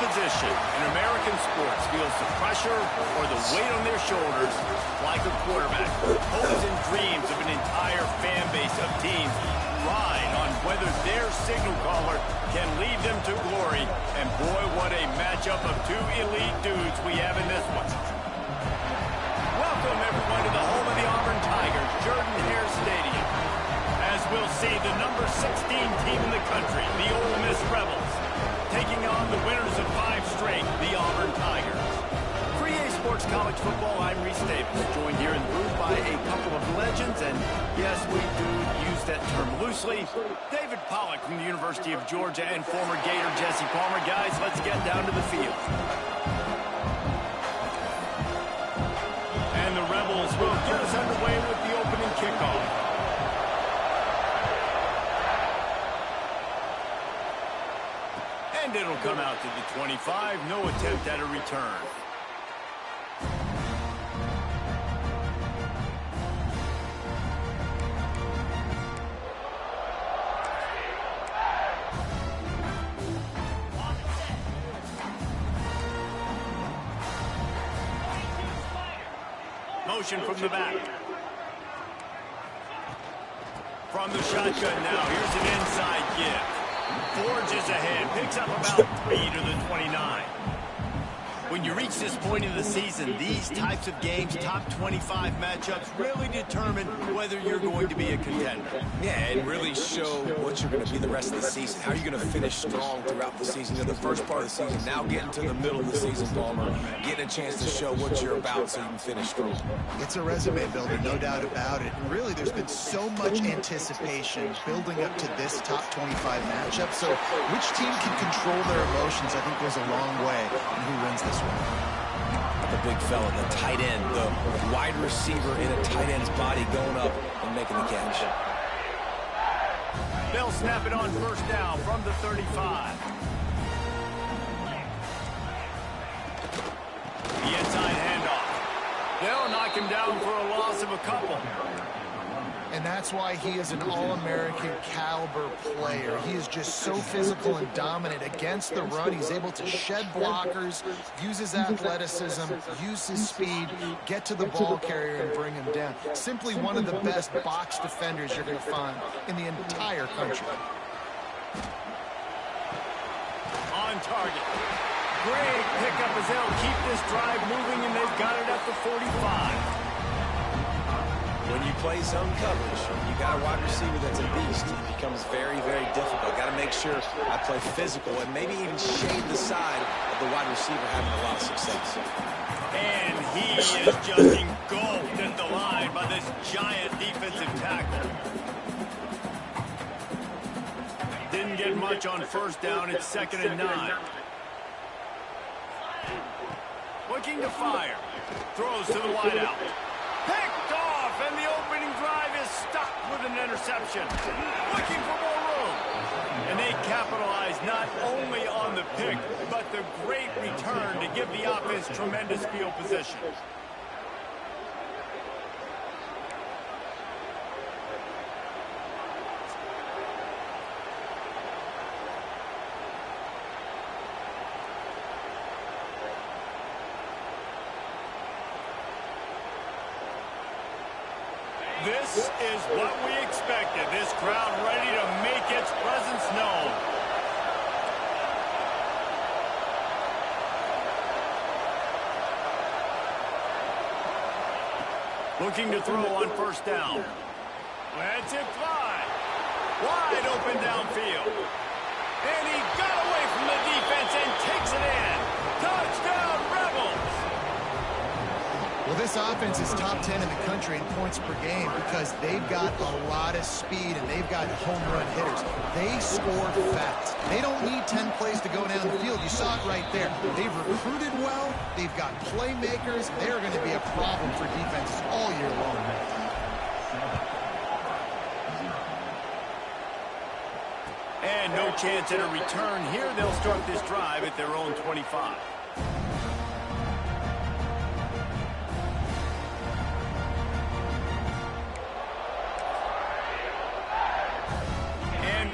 position in American sports feels the pressure or the weight on their shoulders like a quarterback. Hopes and dreams of an entire fan base of teams ride on whether their signal caller can lead them to glory. And boy, what a matchup of two elite dudes we have in this one. Welcome, everyone, to the home of the Auburn Tigers, Jordan-Hare Stadium. As we'll see, the number 16 team in the country, the Ole Miss Rebels, taking on the winners of 5 straight, the Auburn Tigers. For EA Sports College Football, I'm Reese Davis, joined here in the booth by a couple of legends, and yes, we do use that term loosely. David Pollack from the University of Georgia and former Gator Jesse Palmer. Guys, let's get down to the field. And the Rebels will get us underway with the opening kickoff. And it'll come out to the 25. No attempt at a return. Motion from the back. From the shotgun now. Here's an inside give. Forges ahead, picks up about 3 to the 29. When you reach this point in the season, these types of games, top 25 matchups, really determine whether you're going to be a contender. Yeah, and really show what you're going to be the rest of the season. How are you going to finish strong throughout the season? You know, the first part of the season, now getting to the middle of the season, Palmer, getting a chance to show what you're about so you can finish strong. It's a resume builder, no doubt about it. And really, there's been so much anticipation building up to this top 25 matchup. So which team can control their emotions, I think, goes a long way in who wins this one. The big fella, the tight end, the wide receiver in a tight end's body going up and making the catch. They'll snap it on first down from the 35. The inside handoff. They'll knock him down for a loss of a couple. And that's why he is an All-American caliber player. He is just so physical and dominant against the run. He's able to shed blockers, use his athleticism, use his speed, get to the ball carrier and bring him down. Simply one of the best box defenders you're going to find in the entire country. On target. Great pickup as they'll keep this drive moving, and they've got it at the 45. When you play zone coverage, you got a wide receiver that's a beast. It becomes very, very difficult. Got to make sure I play physical and maybe even shade the side of the wide receiver having a lot of success. And he is just engulfed at the line by this giant defensive tackle. Didn't get much on first down. It's 2nd and 9. Looking to fire. Throws to the wideout. Picked off, and the opening drive is stuck with an interception. Looking for more room. And they capitalize not only on the pick, but the great return to give the offense tremendous field position. This is what we expected. This crowd ready to make its presence known. Looking to throw on first down. Lets it fly. Wide open downfield. And he got away from the defense and takes it in. Touchdown, Rebels! Well, this offense is top 10 in the country in points per game because they've got a lot of speed and they've got home run hitters. They score fast. They don't need 10 plays to go down the field. You saw it right there. They've recruited well. They've got playmakers. They're going to be a problem for defenses all year long. And no chance at a return here. They'll start this drive at their own 25.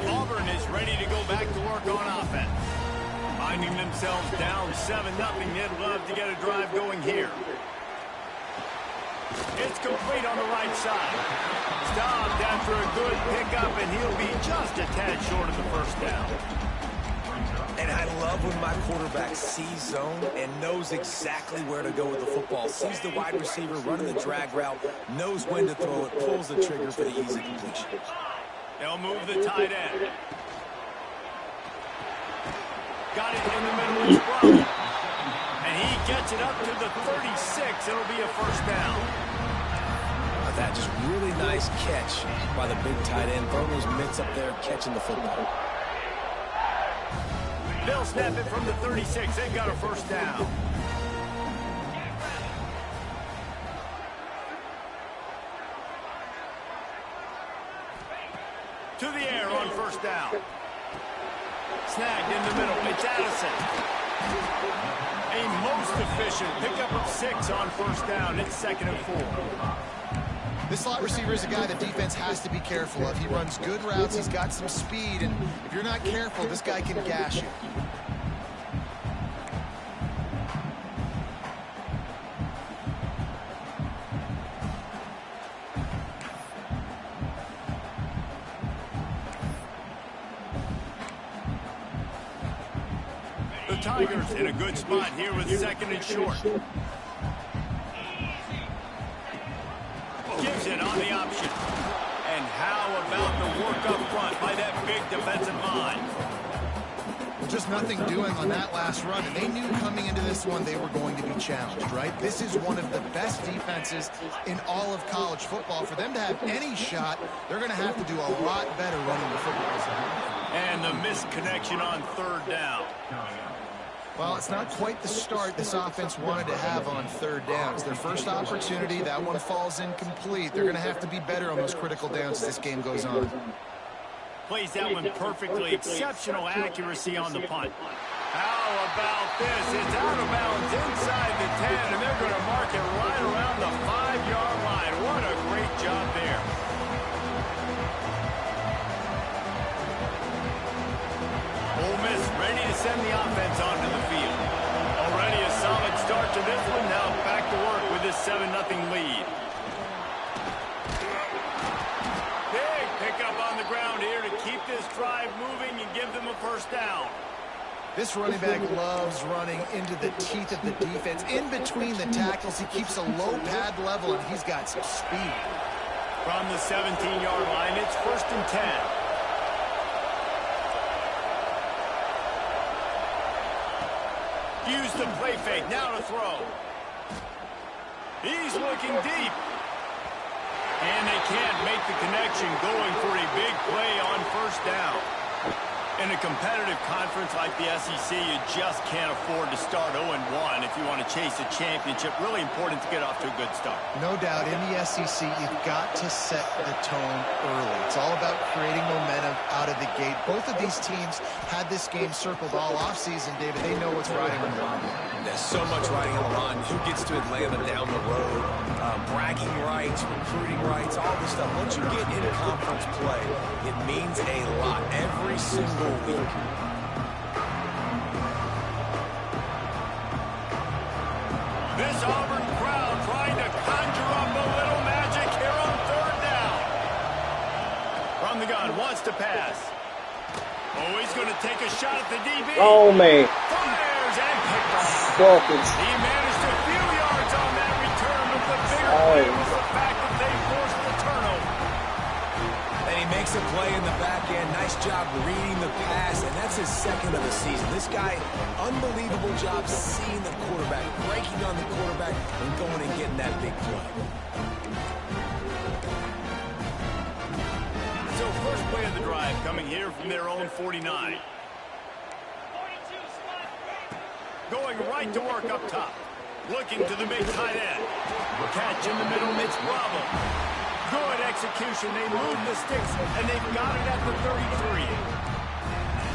Auburn is ready to go back to work on offense. Finding themselves down 7-0. They'd love to get a drive going here. It's complete on the right side. Stopped after a good pickup, and he'll be just a tad short of the first down. And I love when my quarterback sees zone and knows exactly where to go with the football. Sees the wide receiver running the drag route, knows when to throw it, pulls the trigger for the easy completion. They'll move the tight end. Got it in the middle. It's Brown. And he gets it up to the 36. It'll be a first down. That just really nice catch by the big tight end. Throwing those mitts up there, catching the football. They'll snap it from the 36. They've got a first down. To the air on first down. Snagged in the middle. It's Addison. A most efficient pickup of 6 on first down. It's 2nd and 4. This slot receiver is a guy the defense has to be careful of. He runs good routes. He's got some speed. And if you're not careful, this guy can gash you. The Tigers in a good spot here with 2nd and short. Gives it on the option. And how about the work up front by that big defensive line? Just nothing doing on that last run. And they knew coming into this one they were going to be challenged, right? This is one of the best defenses in all of college football. For them to have any shot, they're going to have to do a lot better running the football. And the missed connection on 3rd down. Well, it's not quite the start this offense wanted to have on 3rd down. It's their first opportunity. That one falls incomplete. They're going to have to be better on those critical downs as this game goes on. Plays that one perfectly. Exceptional accuracy on the punt. How about this? It's out of bounds inside the 10, and they're going to mark it right around the 5-yard line. What a great job there. Ole Miss ready to send the offense onto the field. Already a solid start to this one. Now back to work with this 7-0 lead. Big pickup on the ground here to keep this drive moving and give them a first down. This running back loves running into the teeth of the defense. In between the tackles, he keeps a low pad level, and he's got some speed. From the 17-yard line, it's 1st and 10. Use the play fake, now to throw. He's looking deep. And they can't make the connection, going for a big play on first down. In a competitive conference like the SEC, you just can't afford to start 0-1 if you want to chase a championship. Really important to get off to a good start. No doubt, in the SEC, you've got to set the tone early. It's all about creating momentum out of the gate. Both of these teams had this game circled all offseason, David. They know what's riding on the line. There's so much riding on the line. Who gets to Atlanta down the road? Bragging rights, recruiting rights, all this stuff. Once you get into conference play, it means a lot every single week. This Auburn crowd trying to conjure up a little magic here on 3rd down. From the gun, wants to pass. Oh, he's going to take a shot at the DB. Oh, man. Fires and picked off. Focus. He managed a few yards on that return, but the bigger play was the fact that they forced the turnover. And he makes a play in the back end. Nice job reading the pass, and that's his 2nd of the season. This guy, unbelievable job seeing the quarterback, breaking on the quarterback, and going and getting that big play. So first play of the drive coming here from their own 49. Going right to work up top. Looking to the big tight end. Catch in the middle, it's Bravo. Good execution. They move the sticks, and they've got it at the 33.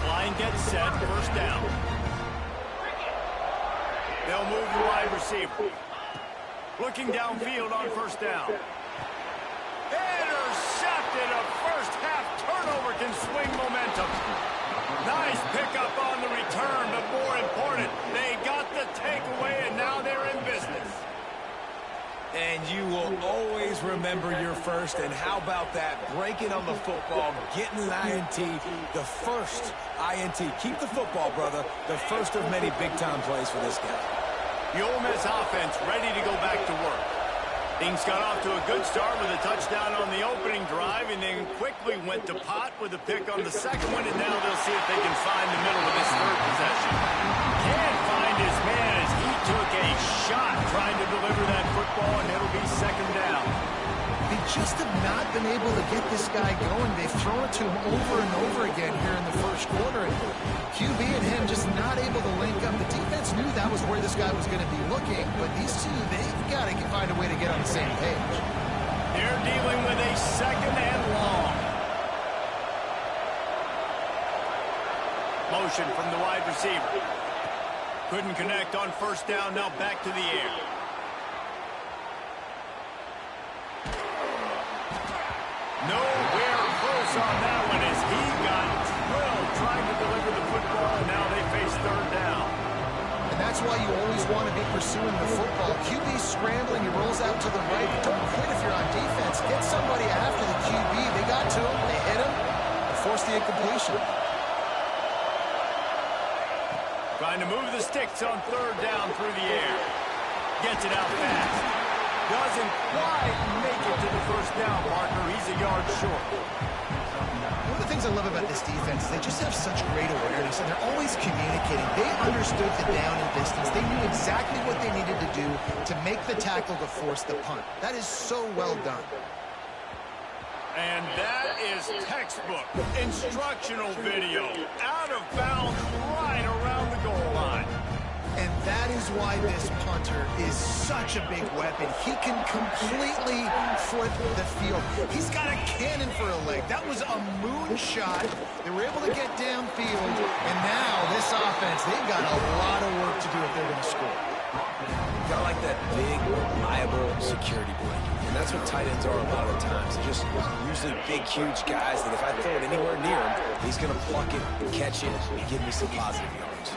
Line gets set, first down. They'll move the wide receiver. Looking downfield on first down. Intercepted. A first half turnover can swing momentum. Nice pickup on the return, but more important. They got the takeaway, and now they're in business. And you will always remember your first. And how about that? Breaking on the football, getting an INT, the first INT. Keep the football, brother. The first of many big-time plays for this guy. The Ole Miss offense ready to go back to work. Things got off to a good start with a touchdown on the opening drive, and then quickly went to pot with a pick on the second one, and now they'll see if they can find the middle with this third possession. Can't find his man as he took a shot trying to deliver that football, and it'll be second down. They just have not been able to get this guy going. They've thrown it to him over and over again here in the first quarter, and QB and him just not able to link up. The defense knew that was where this guy was going to be looking, but these two, they've got to find a way to get on the same page. They're dealing with a second and long. Motion from the wide receiver. Couldn't connect on first down, now back to the air. Nowhere close on that one as he got drilled trying to deliver the football, and now they face third down. And that's why you always want to be pursuing the football. QB's scrambling, he rolls out to the right. Don't quit if you're on defense. Get somebody after the QB. They got to him, they hit him, and forced the incompletion. Trying to move the sticks on third down through the air. Gets it out fast. Doesn't quite make it to the first down marker. He's a yard short. One of the things I love about this defense is they just have such great awareness, and they're always communicating. They understood the down and distance. They knew exactly what they needed to do to make the tackle to force the punt. That is so well done. And that is textbook instructional video. Out of bounds right around the goal line. And that is why this punter is such a big weapon. He can completely flip the field. He's got a cannon for a leg. That was a moonshot. They were able to get downfield. And now this offense, they've got a lot of work to do if they're going to score. Got like that big, reliable security blanket. And that's what tight ends are a lot of the times. They're just usually big, huge guys that if I throw it anywhere near him, he's going to pluck it, catch it, and give me some positive yards.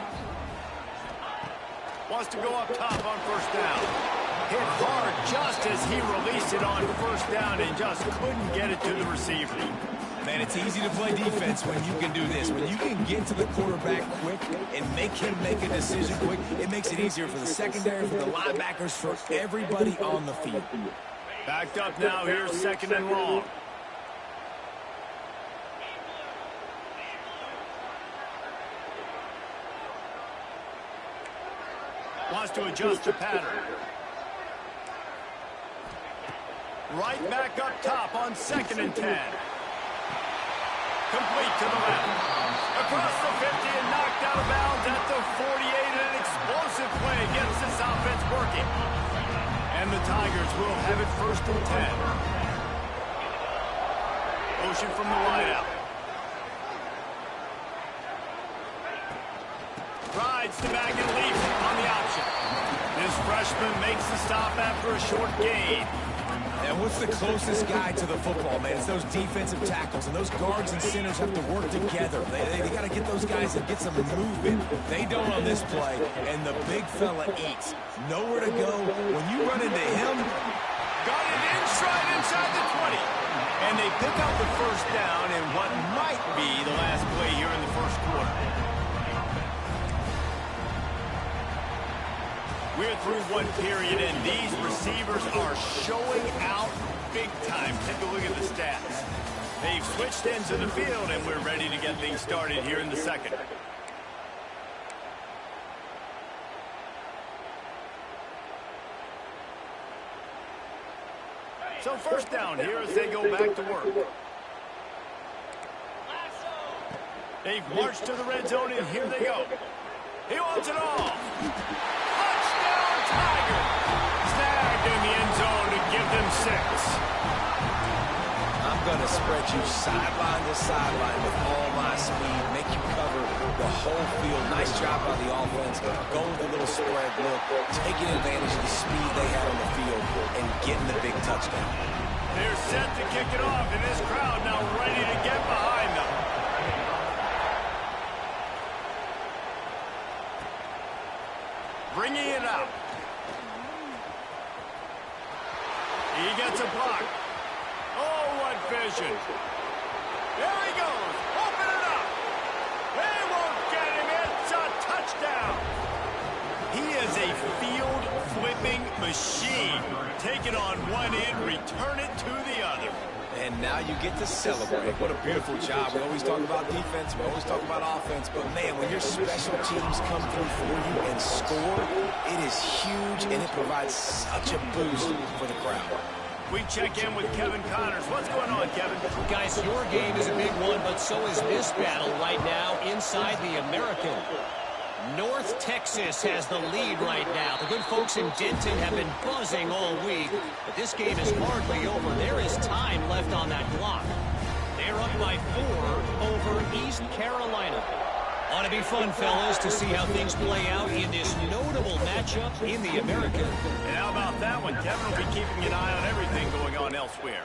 Wants to go up top on first down. Hit hard just as he released it on first down and just couldn't get it to the receiver. Man, it's easy to play defense when you can do this. When you can get to the quarterback quick and make him make a decision quick, it makes it easier for the secondary, for the linebackers, for everybody on the field. Backed up now, here's second and long. Wants to adjust the pattern. Right back up top on second and 10. Complete to the left. Across the 50 and knocked out of bounds at the 48. And an explosive play gets this offense working. And the Tigers will have it first and 10. Motion from the wideout. Rides the back and leaves it on the option. This freshman makes the stop after a short gain. And what's the closest guy to the football, man? It's those defensive tackles, and those guards and centers have to work together. They got to get those guys and get some movement. They don't on this play, and the big fella eats. Nowhere to go. When you run into him, got it inside the 20. And they pick up the first down in what might be the last play here in the first quarter. We're through one period, and these receivers are showing out big time. Take a look at the stats. They've switched ends of the field, and we're ready to get things started here in the second. So first down here as they go back to work. They've marched to the red zone, and here they go. He wants it all. Touchdown, Tiger. Snagged in the end zone to give them 6. I'm going to spread you sideline to sideline with all my speed, make you cover the whole field. Nice job by the offense. Go with a little spread look, taking advantage of the speed they had on the field and getting the big touchdown. They're set to kick it off, and this crowd now ready to get behind them. bringing it out. He gets a block. Oh, what vision. There he goes. Open it up. They won't get him. It's a touchdown. He is a field-flipping machine. Take it on one end, return it to the other. And now you get to celebrate. What a beautiful job. We always talk about defense. We always talk about offense. But, man, when your special teams come through for you and score, it is huge, and it provides such a boost for the crowd. We check in with Kevin Connors. What's going on, Kevin? Guys, your game is a big one, but so is this battle right now inside the American. North Texas has the lead right now. The good folks in Denton have been buzzing all week, but this game is hardly over. There is time left on that clock. They're up by 4 over East Carolina. Ought to be fun, fellas, to see how things play out in this notable matchup in the American. And how about that one? Kevin will be keeping an eye on everything going on elsewhere.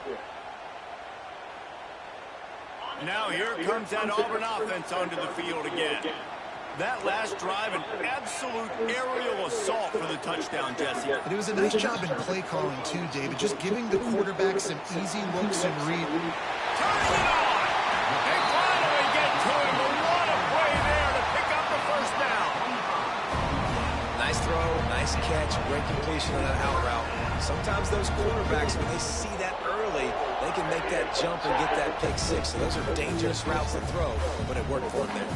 Now here comes that Auburn offense onto the field again. That last drive, an absolute aerial assault for the touchdown, Jesse. But it was a nice job in play calling, too, David. Just giving the quarterback some easy looks and read. Turning it on! They finally get to him, but what a play there to pick up the first down. Nice throw, nice catch, great completion on that out route. Sometimes those quarterbacks, when they see that early, they can make that jump and get that pick six. So those are dangerous routes to throw, but it worked for them there.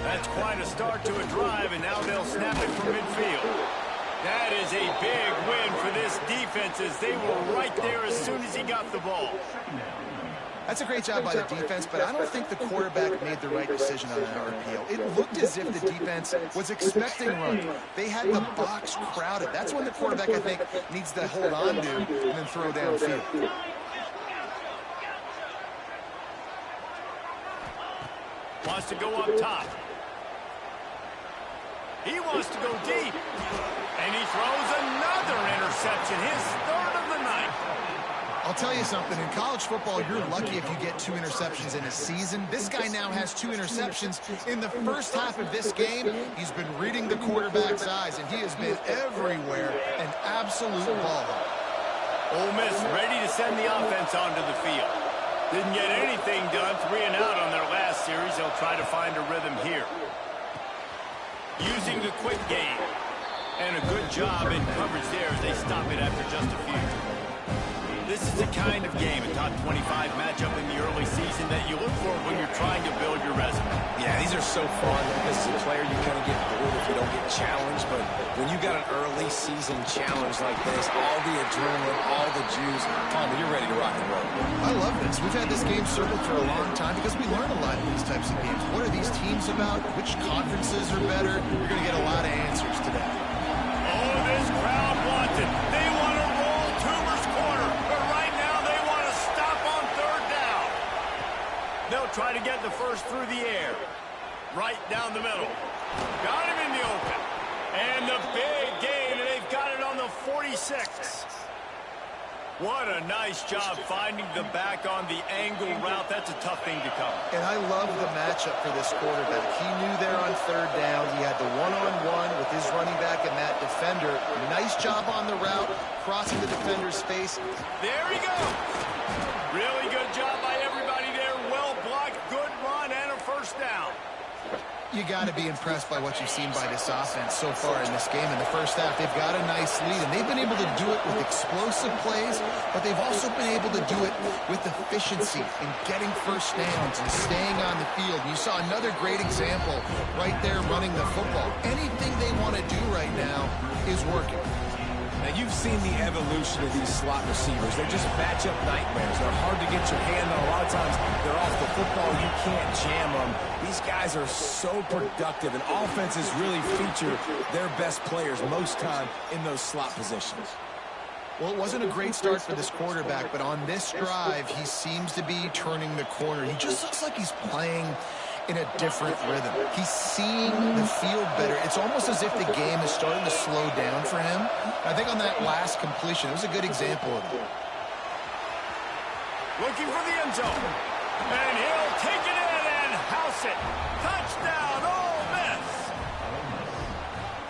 That's quite a start to a drive, and now they'll snap it from midfield. That is a big win for this defense, as they were right there as soon as he got the ball. That's a great job by the defense, but I don't think the quarterback made the right decision on that RPO. It looked as if the defense was expecting run. They had the box crowded. That's when the quarterback, I think, needs to hold on to and then throw downfield. Wants to go up top. He wants to go deep. And he throws another interception, his third of the night. I'll tell you something. In college football, you're lucky if you get 2 interceptions in a season. This guy now has 2 interceptions. In the first half of this game, he's been reading the quarterback's eyes, and he has been everywhere, an absolute baller. Ole Miss ready to send the offense onto the field. Didn't get anything done, 3 and out on their last series. They'll try to find a rhythm here. Using the quick game. And a good job in coverage there as they stop it after just a few. This is the kind of game, a top 25 matchup in the early season, that you look for when you're trying to build your resume. Yeah, these are so fun. As a player, you kind of get bored if you don't get challenged. But when you got an early season challenge like this, all the adrenaline, all the juice, Tommy, you're ready to rock and roll. I love this. We've had this game circled for a long time because we learn a lot in these types of games. What are these teams about? Which conferences are better? You're going to get a lot of answers today. Oh, this crowd wants it. They want to roll Toomer's corner. But right now they want to stop on third down. They'll try to get the first through the air. Right down the middle. Got him in the open. And the big gain, and they've got it on the 46. What a nice job finding the back on the angle route. That's a tough thing to cover. And I love the matchup for this quarterback. He knew there on third down. He had the one-on-one with his running back and that defender. Nice job on the route, crossing the defender's face. There he goes. Really good job by everybody there. Well blocked, good run, and a first down. You got to be impressed by what you've seen by this offense so far in this game. In the first half, they've got a nice lead, and they've been able to do it with explosive plays, but they've also been able to do it with efficiency and getting first downs and staying on the field. You saw another great example right there running the football. Anything they want to do right now is working. Now, you've seen the evolution of these slot receivers. They're just matchup nightmares. They're hard to get your hand on. A lot of times, they're off the football. You can't jam them. These guys are so productive, and offenses really feature their best players most time in those slot positions. Well, it wasn't a great start for this quarterback, but on this drive, he seems to be turning the corner. He just looks like he's playing in a different rhythm. He's seeing the field better. It's almost as if the game is starting to slow down for him. I think on that last completion, it was a good example of it. Looking for the end zone. And he'll take it in and house it. Touchdown, Ole Miss.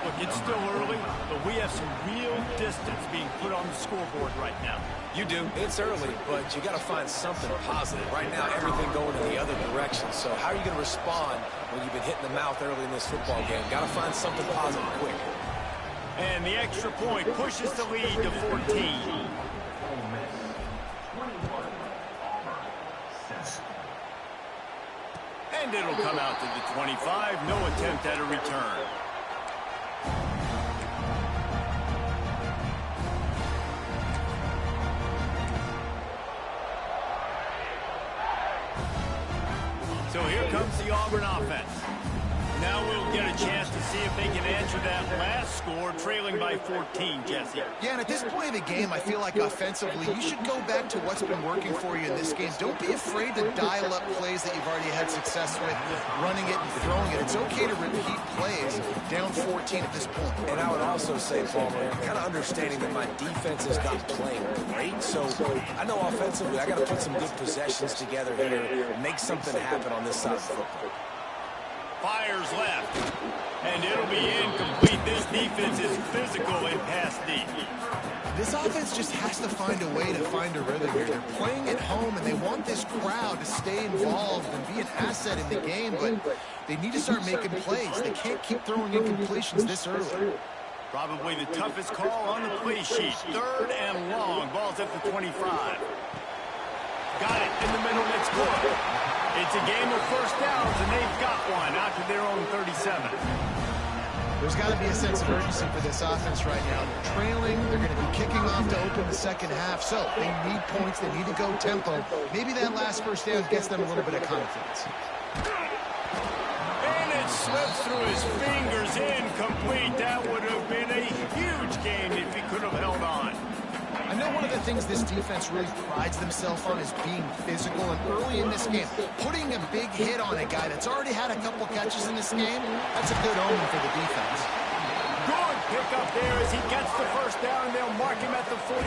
Look, it's still early, but we have some real distance being put on the scoreboard right now. You do. It's early, but you got to find something positive. Right now, everything going in the other direction. So how are you going to respond when you've been hit in the mouth early in this football game? Got to find something positive quick. And the extra point pushes the lead to 14. And it'll come out to the 25. No attempt at a return. So here comes the Auburn offense. Now we'll get a chance to see if they can answer that last score, trailing by 14, Jesse. Yeah, and at this point of the game, I feel like offensively, you should go back to what's been working for you in this game. Don't be afraid to dial up plays that you've already had success with, running it and throwing it. It's okay to repeat plays down 14 at this point. And I would also say, Palmer, kind of understanding that my defense is not playing great. So I know offensively, I got to put some good possessions together here and make something happen on this side of the football. Fires left, and it'll be incomplete. This defense is physical and pass deep. This offense just has to find a way to find a rhythm here. They're playing at home, and they want this crowd to stay involved and be an asset in the game, but they need to start making plays. They can't keep throwing incompletions this early. Probably the toughest call on the play sheet. 3rd and long. Ball's at the 25. Got it in the middle. It's good. It's a game of first downs, and they've got one out to their own 37. There's got to be a sense of urgency for this offense right now. They're trailing. They're going to be kicking off to open the second half. So they need points. They need to go tempo. Maybe that last first down gets them a little bit of confidence. And it slips through his fingers. Incomplete. That would have been a huge gain if he could have held on. I know one of the things this defense really prides themselves on is being physical, and early in this game, putting a big hit on a guy that's already had a couple catches in this game, that's a good omen for the defense. Good pick up there as he gets the first down, and they'll mark him at the 48.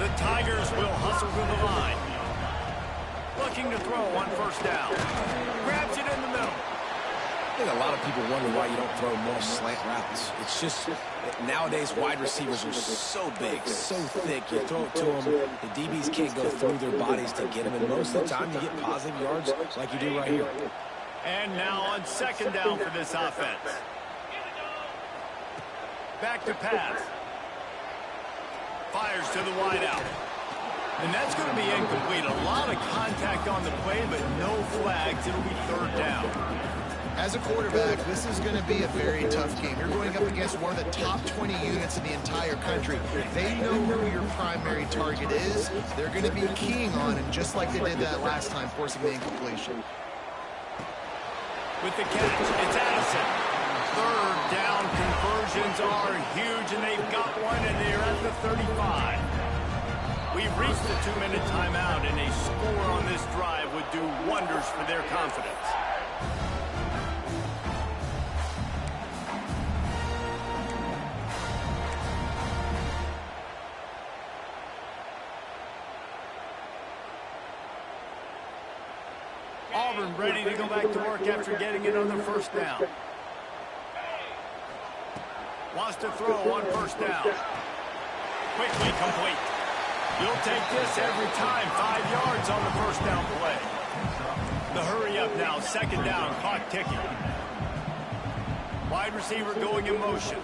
The Tigers will hustle to the line. Looking to throw on first down. Grabs it in the middle. I think a lot of people wonder why you don't throw more slant routes. It's just nowadays wide receivers are so big, so thick. You throw it to them, the DBs can't go through their bodies to get them, and most of the time you get positive yards like you do right here. And now on 2nd down for this offense. Back to pass. Fires to the wideout. And that's going to be incomplete. A lot of contact on the play, but no flags. It'll be 3rd down. As a quarterback, this is going to be a very tough game. You're going up against one of the top 20 units in the entire country. They know who your primary target is. They're going to be keying on him, just like they did that last time, forcing the incompletion. With the catch, it's Addison. 3rd down conversions are huge, and they've got one, and they're at the 35. We've reached the 2-minute timeout, and a score on this drive would do wonders for their confidence. Auburn ready to go back to work after getting it on the first down. Wants to throw on first down. Quickly complete. You'll take this every time. 5 yards on the first down play. The hurry up now. 2nd down. Clock ticking. Wide receiver going in motion.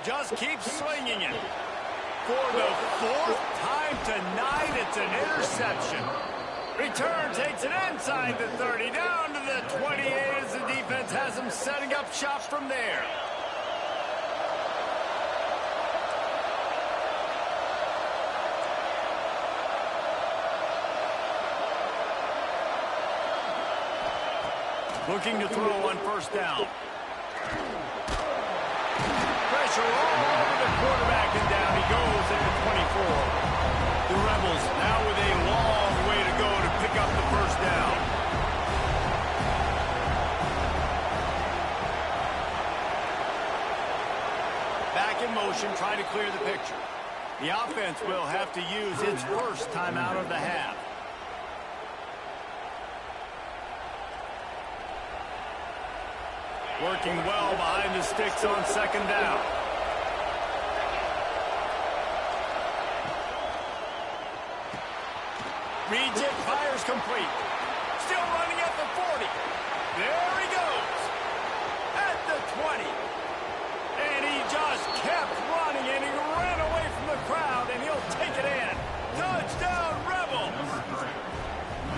Just keeps swinging it. For the 4th time tonight, it's an interception. Return takes it inside the 30, down to the 28 as the defense has them setting up shop from there. Looking to throw on first down. Pressure all over the quarterback, and down he goes at the 24. The Rebels now with a long way to go to pick up the first down. Back in motion, trying to clear the picture. The offense will have to use its first timeout of the half. Working well behind the sticks on second down. Reads it, fires complete. Still running at the 40. There he goes. At the 20. And he just kept running, and he ran away from the crowd, and he'll take it in. Touchdown, Rebels!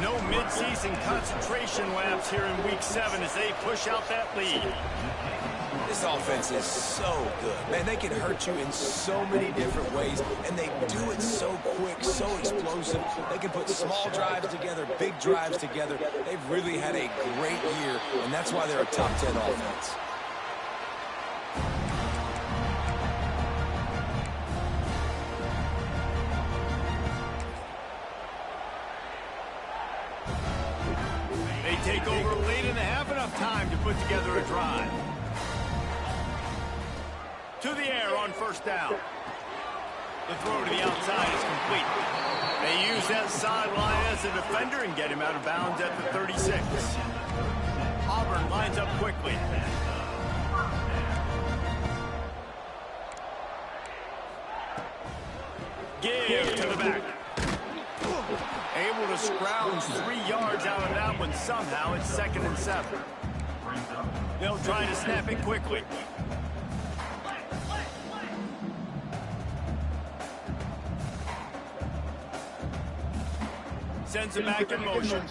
No midseason concentration laps here in Week 7 as they push out that lead. This offense is so good. Man, they can hurt you in so many different ways, and they do it so quick, so explosive. They can put small drives together, big drives together. They've really had a great year, and that's why they're a top 10 offense. They take over late in the half, enough time to put together a drive. To the air on first down. The throw to the outside is complete. They use that sideline as a defender and get him out of bounds at the 36. Auburn lines up quickly. Give to the back. Able to scrounge 3 yards out of that one somehow. It's 2nd and 7. They'll try to snap it quickly. Sends it back in motion.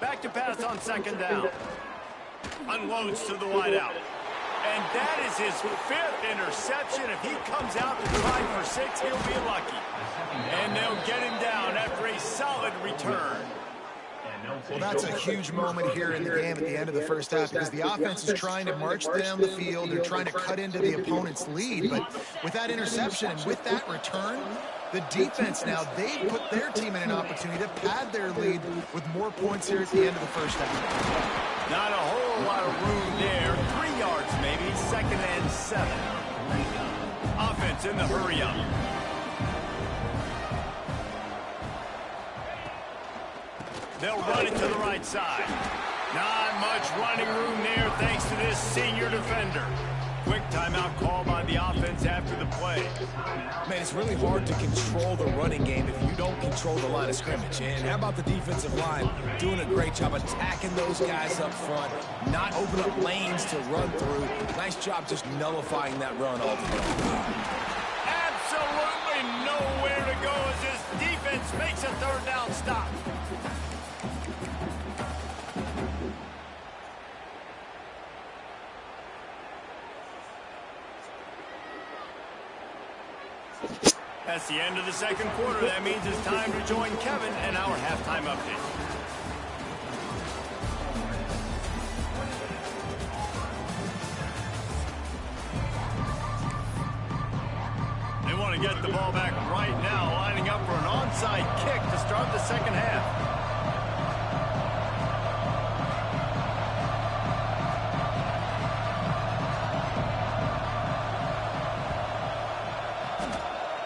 Back to pass on second down. Unloads to the wideout. And that is his 5th interception. If he comes out to try for 6, he'll be lucky. And they'll get him down after a solid return. Well, that's a huge moment here in the game at the end of the first half because the offense is trying to march down the field. They're trying to cut into the opponent's lead. But with that interception and with that return, the defense now, they put their team in an opportunity to pad their lead with more points here at the end of the first half. Not a whole lot of room there. 3 yards maybe, 2nd and 7. Offense in the hurry-up. They'll run it to the right side. Not much running room there thanks to this senior defender. Quick timeout call by the offense after the play. Man, it's really hard to control the running game if you don't control the line of scrimmage. And how about the defensive line doing a great job attacking those guys up front, not open up lanes to run through. Nice job just nullifying that run altogether. Absolutely nowhere to go as this defense makes a 3rd down stop. That's the end of the 2nd quarter. That means it's time to join Kevin and our halftime update. They want to get the ball back right now, lining up for an onside kick to start the 2nd half.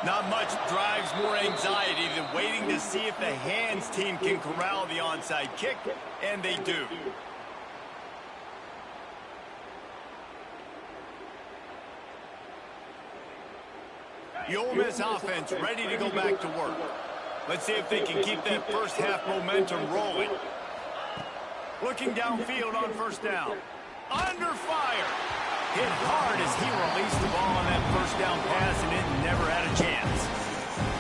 Not much drives more anxiety than waiting to see if the hands team can corral the onside kick, and they do. The Ole Miss offense ready to go back to work. Let's see if they can keep that first half momentum rolling. Looking downfield on first down. Under fire. Hit hard as he released the ball on that first down pass, and it never had a chance.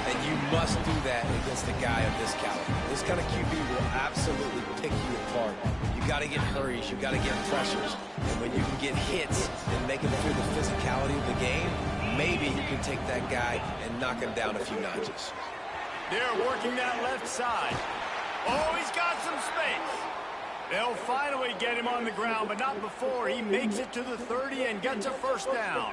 And you must do that against a guy of this caliber. This kind of QB will absolutely pick you apart. You got to get hurries. You got to get pressures. And when you can get hits and make him feel the physicality of the game, maybe you can take that guy and knock him down a few notches. They're working that left side. Oh, he's got some space. They'll finally get him on the ground, but not before he makes it to the 30 and gets a first down.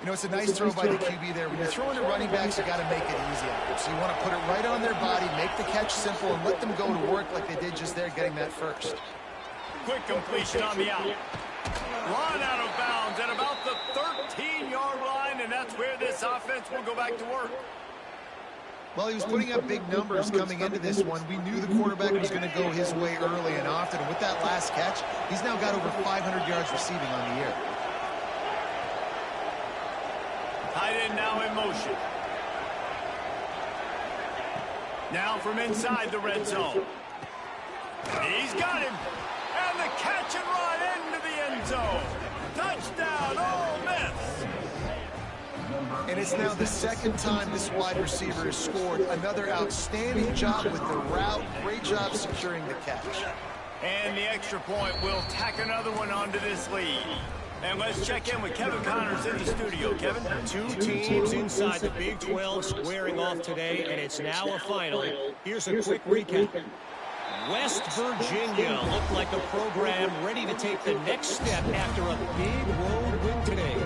You know, it's a nice throw by the QB there. When you're throwing to running backs, you got to make it easy on them. So you want to put it right on their body, make the catch simple, and let them go to work like they did just there, getting that first. Quick completion on the out. Run out of bounds at about the 13-yard line, and that's where this offense will go back to work. Well, he was putting up big numbers coming into this one. We knew the quarterback was going to go his way early and often. And with that last catch, he's now got over 500 yards receiving on the year. Tight end now in motion. Now from inside the red zone. He's got him. And the catch and run into the end zone. Touchdown, Ole Miss. And it's now the second time this wide receiver has scored. Another outstanding job with the route. Great job securing the catch. And the extra point will tack another one onto this lead. And let's check in with Kevin Connors in the studio. Kevin? Two teams inside the Big 12 squaring off today, and it's now a final. Here's a quick recap. West Virginia looked like a program ready to take the next step after a big road win today.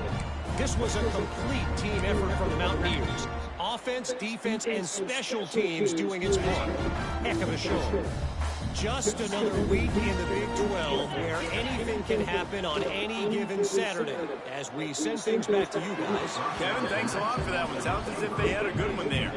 This was a complete team effort from the Mountaineers. Offense, defense, and special teams doing its part. Heck of a show. Just another week in the Big 12 where anything can happen on any given Saturday. As we send things back to you guys. Kevin, thanks a lot for that one. Sounds as if they had a good one there.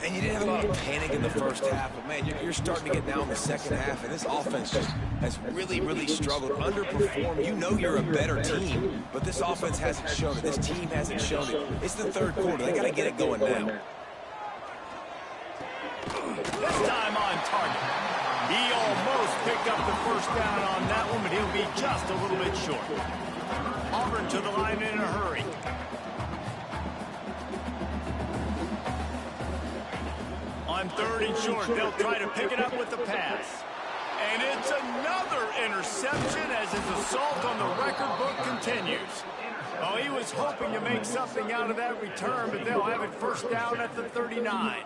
And you didn't have a lot of panic in the first half, but, man, you're starting to get down in the second half, and this offense just has really, really struggled, underperformed. You know you're a better team, but this offense hasn't shown it. This team hasn't shown it. It's the third quarter. They got to get it going now. This time on target. He almost picked up the first down on that one, but he'll be just a little bit short. Auburn to the line in a hurry. On third and short, they'll try to pick it up with the pass. And it's another interception as his assault on the record book continues. Oh, he was hoping to make something out of that return, but they'll have it first down at the 39.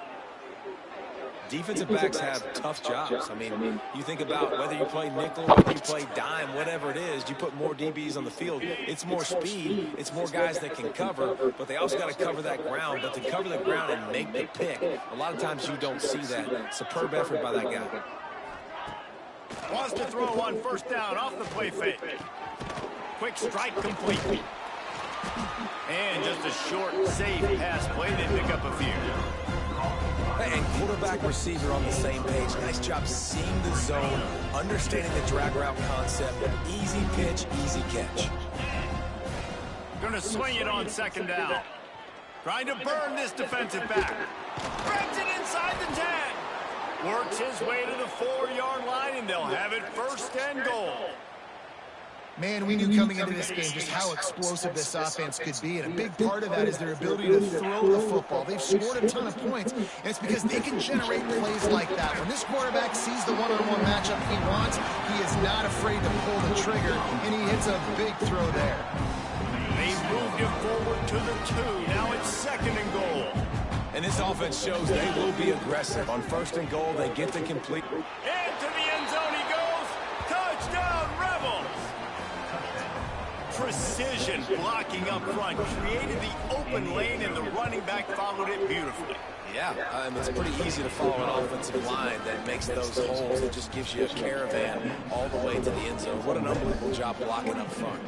Defensive backs have tough jobs. I mean, you think about whether you play nickel, whether you play dime, whatever it is, you put more DBs on the field. It's more speed. It's more guys that can cover, but they also got to cover that ground. But to cover the ground and make the pick, a lot of times you don't see that. Superb effort by that guy. Wants to throw on first down off the play fake. Quick strike complete. And just a short, safe pass play. They pick up a few. And quarterback receiver on the same page. Nice job seeing the zone, understanding the drag route concept. Easy pitch, easy catch. Going to swing it on second down. Trying to burn this defensive back. Grabs it inside the 10. Works his way to the 4-yard line, and they'll have it first and goal. Man, we knew coming into this game just how explosive this offense could be, and a big part of that is their ability to throw the football. They've scored a ton of points, and it's because they can generate plays like that. When this quarterback sees the one-on-one matchup he wants, he is not afraid to pull the trigger, and he hits a big throw there. They moved him forward to the 2. Now it's second and goal. And this offense shows they will be aggressive. On first and goal, they get the complete. Into the end zone he goes. Touchdown, Rebels! Precision blocking up front created the open lane, and the running back followed it beautifully. Yeah, it's pretty easy to follow an offensive line that makes those holes. It just gives you a caravan all the way to the end zone. What an unbelievable job blocking up front.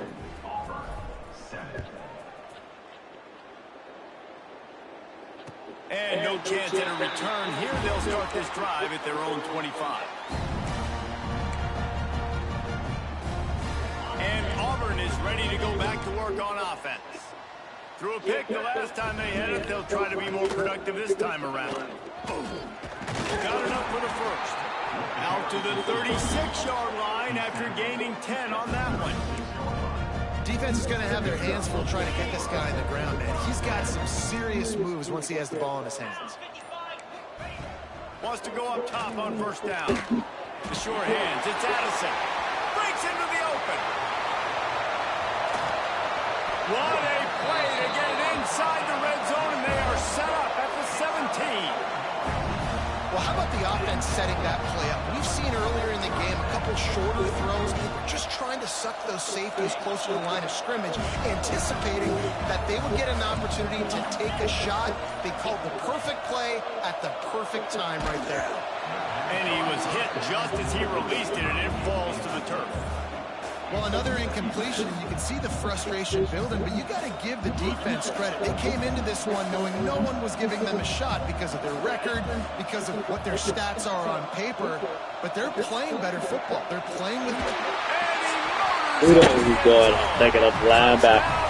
And no chance at a return here. They'll start this drive at their own 25. And Auburn is ready to go back to work on offense. Threw a pick the last time they had it. They'll try to be more productive this time around. Got enough for the first. Out to the 36-yard line after gaining 10 on that one. Defense is going to have their hands full trying to get this guy in the ground, man. He's got some serious moves once he has the ball in his hands. Wants to go up top on first down. The short hands. It's Addison. Breaks into the open. What a play to get it inside the red zone, and they are set up at the 17. Well, how about the offense setting that play up? We've seen earlier in the game a couple shorter throws, just trying to suck those safeties closer to the line of scrimmage, anticipating that they would get an opportunity to take a shot. They called the perfect play at the perfect time right there. And he was hit just as he released it, and it falls to the turf. Well, another incompletion, and you can see the frustration building, but you got to give the defense credit. They came into this one knowing no one was giving them a shot because of their record, because of what their stats are on paper, but they're playing better football. They're playing with... Oh, God. Taking up linebacker.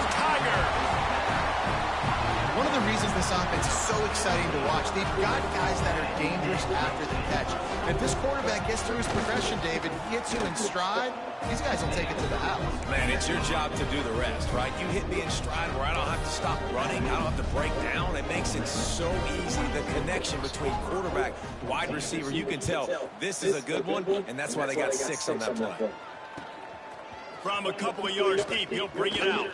One of the reasons this offense is so exciting to watch, they've got guys that are dangerous after the catch. If this quarterback gets through his progression, David, gets you in stride, these guys will take it to the house. Man, it's your job to do the rest, right? You hit me in stride where I don't have to stop running. I don't have to break down. It makes it so easy. The connection between quarterback, wide receiver, you can tell this is a good one, and that's why they got 6 on that play. From a couple of yards deep, he'll bring it out.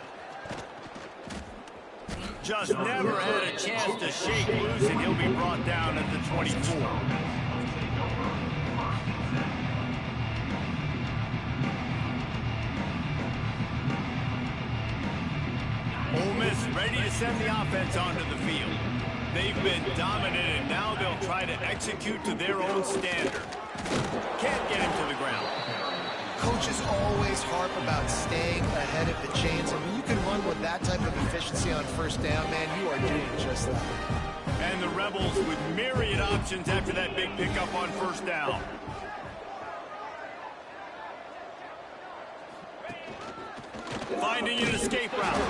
Just never had a chance to shake loose, and he'll be brought down at the 24. Ole Miss ready to send the offense onto the field. They've been dominant, and now they'll try to execute to their own standard. Can't get him to the ground. Coaches always harp about staying ahead of the chains, and when you can run with that type of efficiency on first down, man, you are doing just that. And the Rebels with myriad options after that big pickup on first down. Finding an escape route.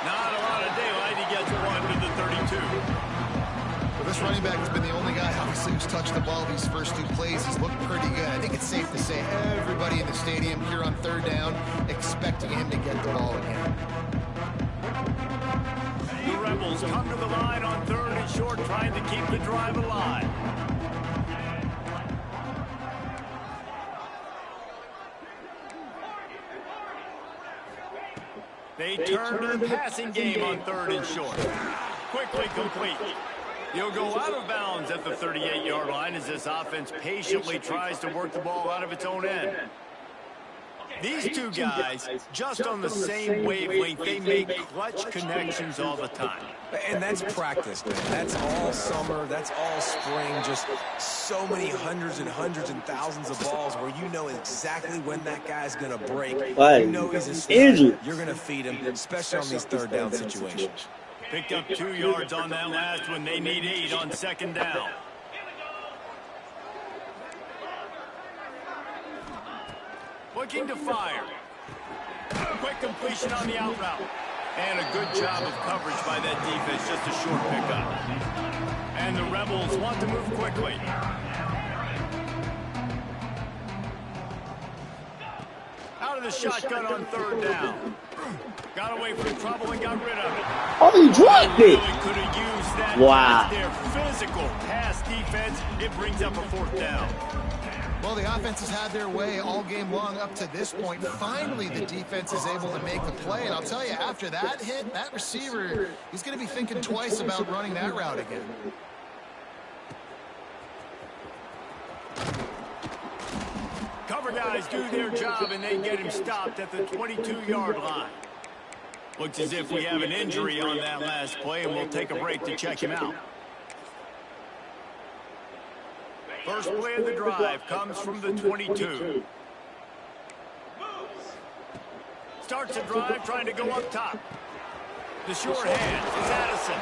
Not a lot of daylight. He gets one to the 32. Well, this running back has been the only guy, obviously, who's touched the ball these first 2 plays. He's looked pretty good. I think it's safe to say everybody in the stadium here on third down expecting him to get the ball again. The Rebels come to the line on 3rd and short, trying to keep the drive alive. They turn to the passing game on 3rd and short. Quickly complete. He'll go out of bounds at the 38-yard line as this offense patiently tries to work the ball out of its own end. These two guys, just on the same wavelength, they make clutch connections all the time. And that's practice, man. That's all summer. That's all spring. Just so many hundreds and hundreds and thousands of balls where you know exactly when that guy's going to break. You know he's a stud. You're going to feed him, especially on these 3rd down situations. Picked up 2 yards on that last one. They need 8 on 2nd down. Looking to fire. Quick completion on the out route. And a good job of coverage by that defense. Just a short pickup. And the Rebels want to move quickly. Out of the shotgun on 3rd down. Got away from trouble and got rid of it. Oh, he dropped it. Really could have used that. Wow. Their physical pass defense. It brings up a 4th down. Well, the offense has had their way all game long up to this point. Finally, the defense is able to make the play. And I'll tell you, after that hit, that receiver, he's going to be thinking twice about running that route again. Cover guys do their job, and they get him stopped at the 22-yard line. Looks as if we have an injury on that last play, and we'll take a break to check him out. First play of the drive comes from the 22. Starts the drive trying to go up top. The short hand is Addison.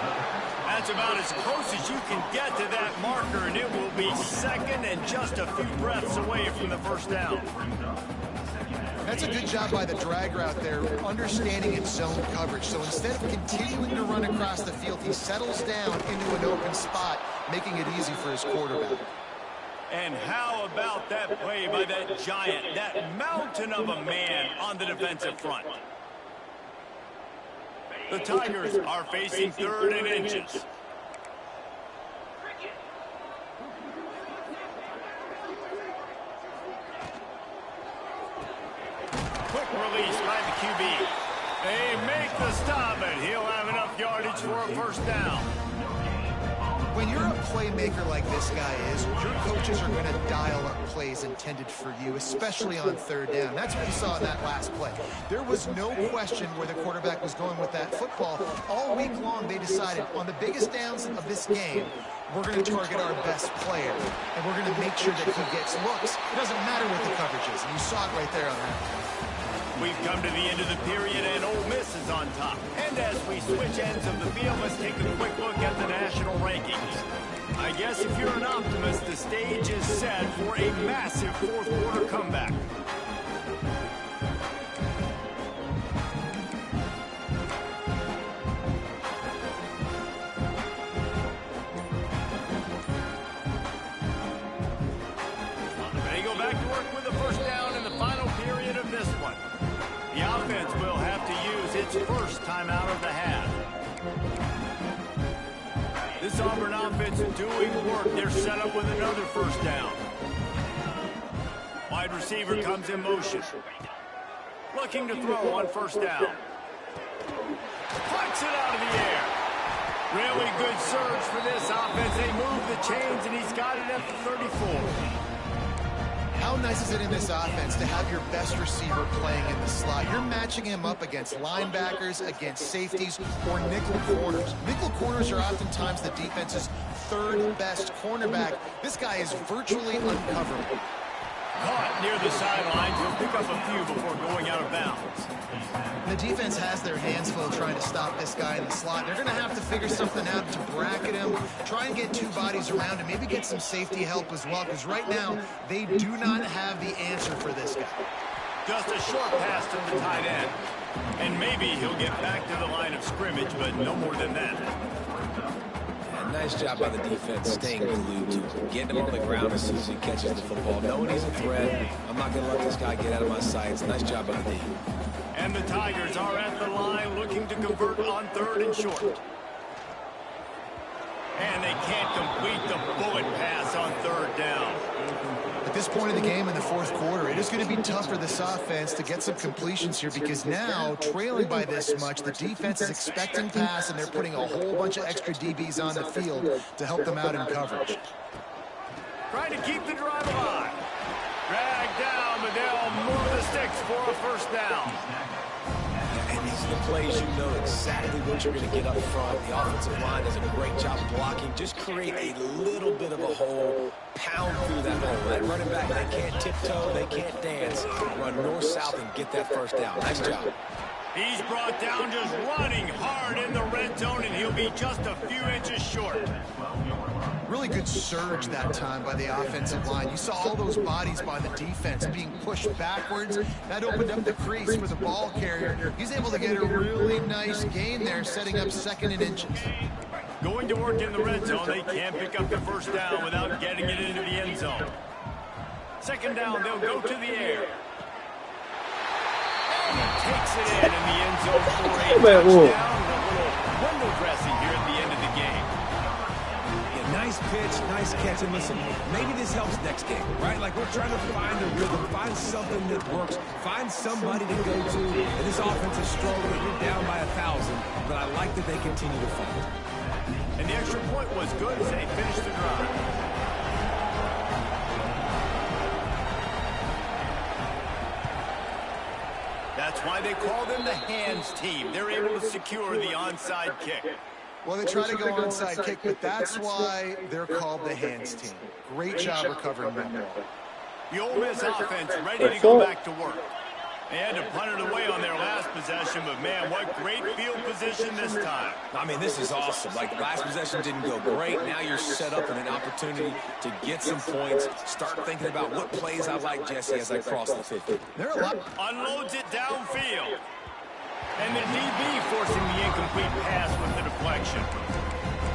That's about as close as you can get to that marker, and it will be 2nd and just a few breaths away from the first down. That's a good job by the drag route there, understanding its zone coverage. So instead of continuing to run across the field, he settles down into an open spot, making it easy for his quarterback. And how about that play by that giant, that mountain of a man on the defensive front? The Tigers are facing 3rd and inches. Quick release by the QB. They make the stop, and he'll have enough yardage for a first down. When you're a playmaker like this guy is, your coaches are going to dial up plays intended for you, especially on 3rd down. That's what we saw in that last play. There was no question where the quarterback was going with that football. All week long, they decided on the biggest downs of this game, we're going to target our best player, and we're going to make sure that he gets looks. It doesn't matter what the coverage is, and you saw it right there on that. We've come to the end of the period, and Ole Miss is on top. And as we switch ends of the field, let's take a quick look at the national rankings. I guess if you're an optimist, the stage is set for a massive fourth-quarter comeback. They go back to work with a first down in the final period of this one. The offense will have to use its first timeout of the half. This Auburn offense is doing work. They're set up with another first down. Wide receiver comes in motion. Looking to throw on first down. Flicks it out of the air. Really good surge for this offense. They move the chains, and he's got it at the 34. How nice is it in this offense to have your best receiver playing in the slot? You're matching him up against linebackers, against safeties, or nickel corners. Nickel corners are oftentimes the defense's third best cornerback. This guy is virtually uncoverable. Caught near the sidelines. He'll pick up a few before going out of bounds. The defense has their hands full trying to stop this guy in the slot. They're going to have to figure something out to bracket him, try and get two bodies around him, maybe get some safety help as well, because right now they do not have the answer for this guy. Just a short pass to the tight end. And maybe he'll get back to the line of scrimmage, but no more than that. Nice job by the defense staying glued to him, getting him on the ground as soon as he catches the football. Knowing he's a threat, I'm not going to let this guy get out of my sights. Nice job by the D. And the Tigers are at the line looking to convert on third and short. And they can't complete the bullet pass on third down. At this point in the game in the fourth quarter, it is going to be tough for this offense to get some completions here because now, trailing by this much, the defense is expecting pass, and they're putting a whole bunch of extra DBs on the field to help them out in coverage. Trying to keep the drive alive. Dragged down, but they'll move the sticks for a first down. And these are the plays you know exactly what you're going to get up front. The offensive line does a great job blocking. Just create a little bit of a hole, pound through that hole. That running back, they can't tiptoe, they can't dance. Run north-south and get that first down. Nice job. He's brought down just running hard in the red zone, and he'll be just a few inches short. Really good surge that time by the offensive line. You saw all those bodies by the defense being pushed backwards. That opened up the crease for the ball carrier. He's able to get a really nice gain there, setting up second and inches. Going to work in the red zone, they can't pick up the first down without getting it into the end zone. Second down, they'll go to the air. And he takes it in the end zone for a touchdown. A little window dressing here at the end of the game. Nice pitch, nice catch, and listen, maybe this helps next game, right? Like we're trying to find a rhythm, find something that works, find somebody to go to, and this offense is struggling. You're down by 1,000, but I like that they continue to fight. And the extra point was good as they finished the drive. That's why they call them the hands team. They're able to secure the onside kick. Well, they try to go onside kick, but that's why they're called the hands team. Great job recovering that ball. The Ole Miss offense ready to go back to work. They had to punt it away on their last possession, but man, what great field position this time. I mean, this is awesome. Like, last possession didn't go great. Now you're set up in an opportunity to get some points. Start thinking about what plays I like, Jesse, as I cross the 50. There are a lot. Unloads it downfield. And the DB forcing the incomplete pass with the deflection.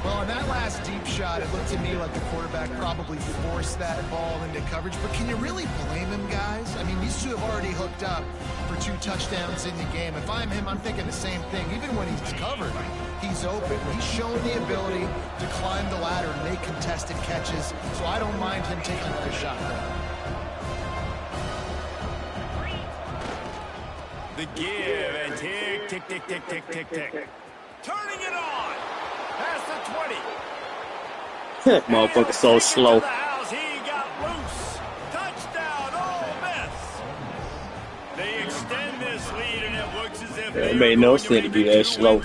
Well, on that last deep shot, it looked to me like the quarterback probably forced that ball into coverage. But can you really blame him, guys? I mean, these two have already hooked up for 2 touchdowns in the game. If I'm him, I'm thinking the same thing. Even when he's covered, he's open. He's shown the ability to climb the ladder and make contested catches. So I don't mind him taking the shot there. The give and tick, tick, tick, tick, tick, tick, tick. Turning it on. Past the 20. Motherfucker's so slow. He got loose. Touchdown, Ole Miss. They extend this lead, and it looks as if it made no sense to be that slow.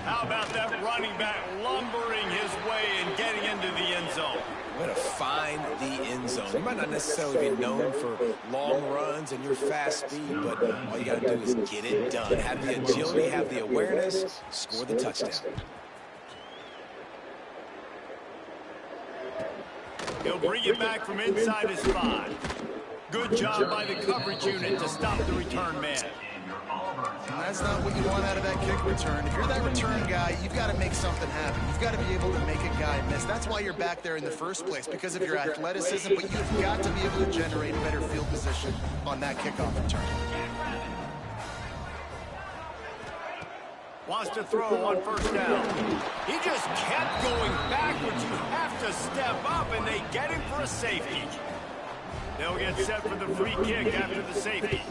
How about that running back lumbering his way and getting into the end zone? Way to find the end zone. You might not necessarily be known for long runs and your fast speed, but all you got to do is get it done. Have the agility, have the awareness, score the touchdown. He'll bring it back from inside his 5. Good job by the coverage unit to stop the return man. That's not what you want out of that kick return. If you're that return guy, you've got to make something happen. You've got to be able to make a guy miss. That's why you're back there in the first place, because of your athleticism, but you've got to be able to generate better field position on that kickoff return. Wants to throw on first down. He just kept going backwards. You have to step up, and they get him for a safety. They'll get set for the free kick after the safety.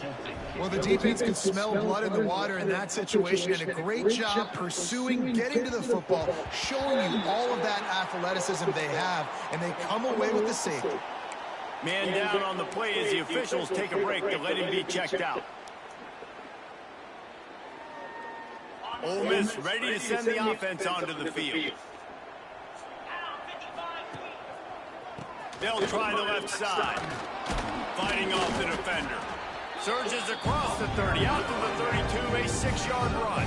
Well, the defense can smell blood in the water in that situation, and a great job pursuing, getting to the football, showing you all of that athleticism they have, and they come away with the safety. Man down on the play as the officials take a break to let him be checked out. Ole Miss ready to send the offense onto the field. They'll try the left side. Fighting off the defender. Surges across the 30, out to the 32, a 6-yard run.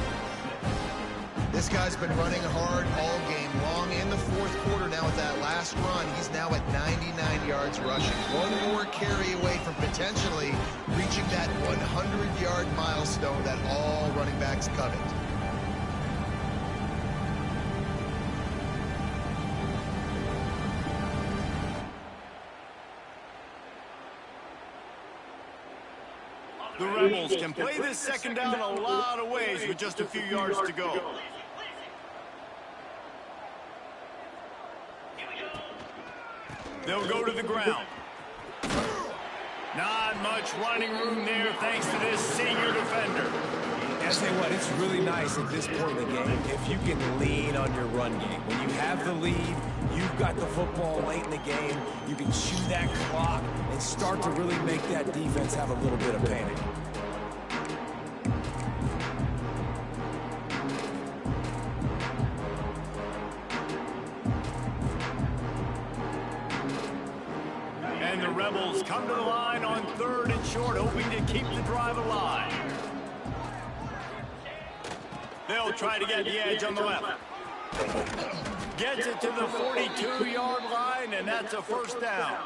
This guy's been running hard all game long in the fourth quarter. Now with that last run, he's now at 99 yards rushing. One more carry away from potentially reaching that 100-yard milestone that all running backs covet. The Rebels can play this second down a lot of ways with just a few yards to go. They'll go to the ground. Not much running room there thanks to this senior defender. I tell you what, it's really nice at this point in the game if you can lean on your run game. When you have the lead, you've got the football late in the game, you can chew that clock and start to really make that defense have a little bit of panic. And the Rebels come to the line on 3rd and short, hoping to keep the drive alive. They'll try to get the edge on the left. Gets it to the 42-yard line, and that's a first down.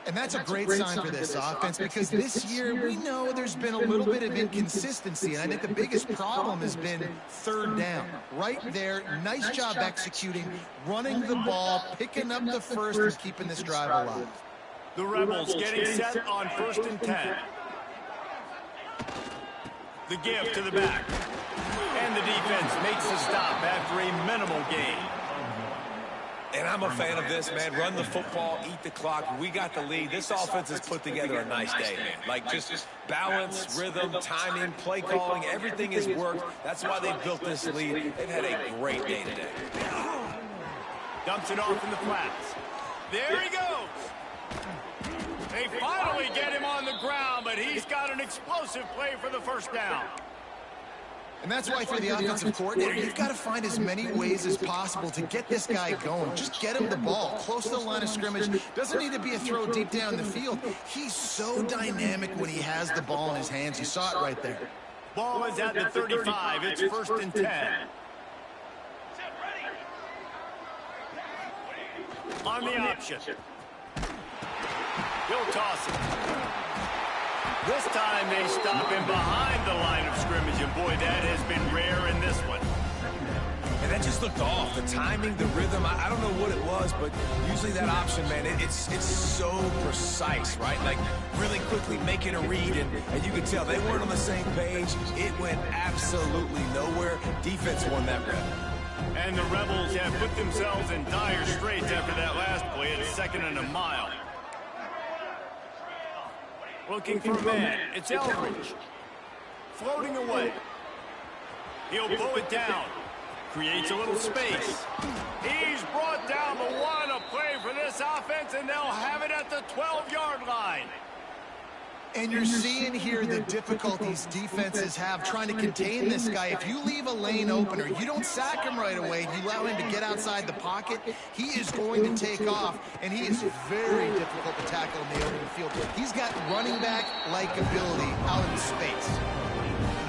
And that's a great sign for this offense, because this year we know there's been a little bit of inconsistency, and I think the biggest problem has been 3rd down. Right there, nice job executing, running the ball, picking up the first, and keeping this drive alive. The Rebels getting set on 1st and 10. The give to the back. And the defense makes the stop after a minimal gain. And I'm a fan of this, man. Run the football, eat the clock. We got the lead. This offense has put together a nice day, man. Like, just balance, rhythm, timing, play calling, everything has worked. That's why they built this lead. They've had a great day today. Dumps it off in the flats. There he goes. They finally get him on the ground, but he's got an explosive play for the first down. And that's why for the offensive coordinator, you've got to find as many ways as possible to get this guy going. Just get him the ball close to the line of scrimmage. Doesn't need to be a throw deep down the field. He's so dynamic when he has the ball in his hands. You saw it right there. Ball is at the 35. It's 1st and 10. On the option. He'll toss it. This time they stop him behind the line of scrimmage, and boy, that has been rare in this one. And that just looked off. The timing, the rhythm, I don't know what it was, but usually that option, man, it's so precise, right? Like, really quickly making a read, and you could tell they weren't on the same page. It went absolutely nowhere. Defense won that rep. And the Rebels have put themselves in dire straits after that last play at 2nd and a mile. Looking for a man. It's Eldridge. Floating away. He'll pull it down. Creates a little space. He's brought down, but what a play for this offense, and they'll have it at the 12-yard line. And you're seeing here the difficulties defenses have trying to contain this guy. If you leave a lane open or you don't sack him right away, you allow him to get outside the pocket, he is going to take off, and he is very difficult to tackle in the open field. He's got running back-like ability out in space.